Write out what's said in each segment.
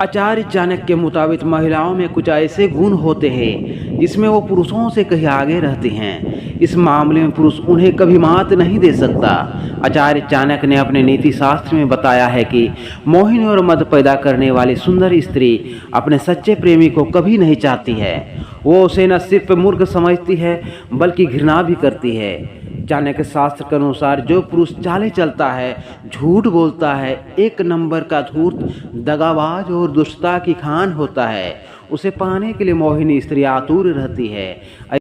आचार्य चाणक्य के मुताबिक महिलाओं में कुछ ऐसे गुण होते हैं जिसमें वो पुरुषों से कहीं आगे रहती हैं। इस मामले में पुरुष उन्हें कभी मात नहीं दे सकता। आचार्य चाणक्य ने अपने नीति शास्त्र में बताया है कि मोहिनी और मद पैदा करने वाली सुंदर स्त्री अपने सच्चे प्रेमी को कभी नहीं चाहती है। वो उसे न सिर्फ मूर्ख समझती है बल्कि घृणा भी करती है। चाणक्य शास्त्र के अनुसार जो पुरुष चाले चलता है, झूठ बोलता है, एक नंबर का धूर्त, दगाबाज और दुष्टता की खान होता है, उसे पाने के लिए मोहिनी स्त्री आतुर रहती है।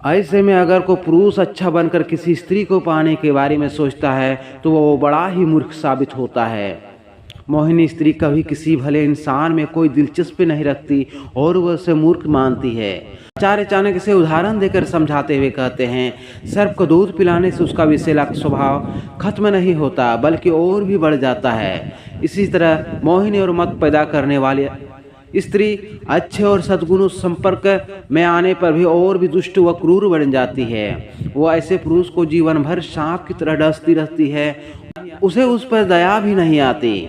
ऐसे में अगर कोई पुरुष अच्छा बनकर किसी स्त्री को पाने के बारे में सोचता है तो वो बड़ा ही मूर्ख साबित होता है। मोहिनी स्त्री कभी किसी भले इंसान में कोई दिलचस्पी नहीं रखती और वह उसे मूर्ख मानती है। आचार्य चाणक्य से उदाहरण देकर समझाते हुए कहते हैं, सर्प को दूध पिलाने से उसका विषैला स्वभाव खत्म नहीं होता बल्कि और भी बढ़ जाता है। इसी तरह मोहिनी और मद पैदा करने वाली स्त्री अच्छे और सद्गुणों संपर्क में आने पर भी और भी दुष्ट व क्रूर बन जाती है। वो ऐसे पुरुष को जीवन भर सांप की तरह डसती रहती है, उसे उस पर दया भी नहीं आती।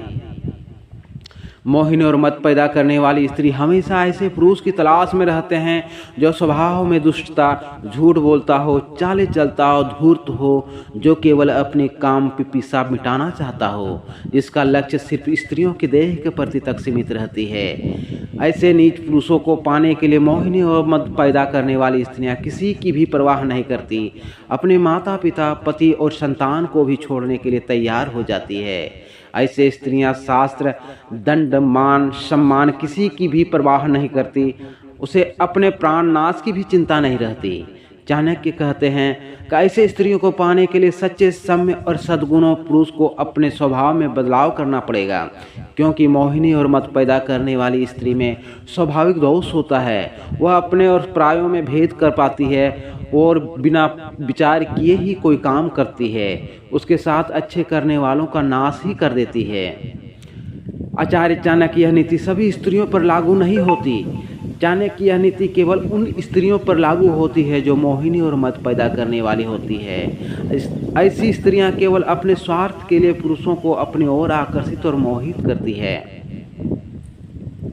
मोहिनी और मद पैदा करने वाली स्त्री हमेशा ऐसे पुरुष की तलाश में रहते हैं जो स्वभाव में दुष्टता, झूठ बोलता हो, चाले चलता हो, धूर्त हो, जो केवल अपने काम पिपीसा मिटाना चाहता हो, जिसका लक्ष्य सिर्फ स्त्रियों के देह के प्रति तक सीमित रहती है। ऐसे नीच पुरुषों को पाने के लिए मोहिनी और मद पैदा करने वाली स्त्रियां किसी की भी परवाह नहीं करती, अपने माता पिता, पति और संतान को भी छोड़ने के लिए तैयार हो जाती है। ऐसे स्त्रियां शास्त्र, दंड, मान, सम्मान किसी की भी परवाह नहीं करती, उसे अपने प्राण नाश की भी चिंता नहीं रहती। चाणक्य कहते हैं कि ऐसे स्त्रियों को पाने के लिए सच्चे, सौम्य और सद्गुणों पुरुष को अपने स्वभाव में बदलाव करना पड़ेगा, क्योंकि मोहिनी और मद पैदा करने वाली स्त्री में स्वाभाविक दोष होता है। वह अपने और परायों में भेद कर पाती है और बिना विचार किए ही कोई काम करती है, उसके साथ अच्छे करने वालों का नाश ही कर देती है। आचार्य चाणक्य की यह नीति सभी स्त्रियों पर लागू नहीं होती। चाणक्य की यह नीति केवल उन स्त्रियों पर लागू होती है जो मोहिनी और मद पैदा करने वाली होती है। ऐसी स्त्रियां केवल अपने स्वार्थ के लिए पुरुषों को अपनी ओर आकर्षित और मोहित करती है।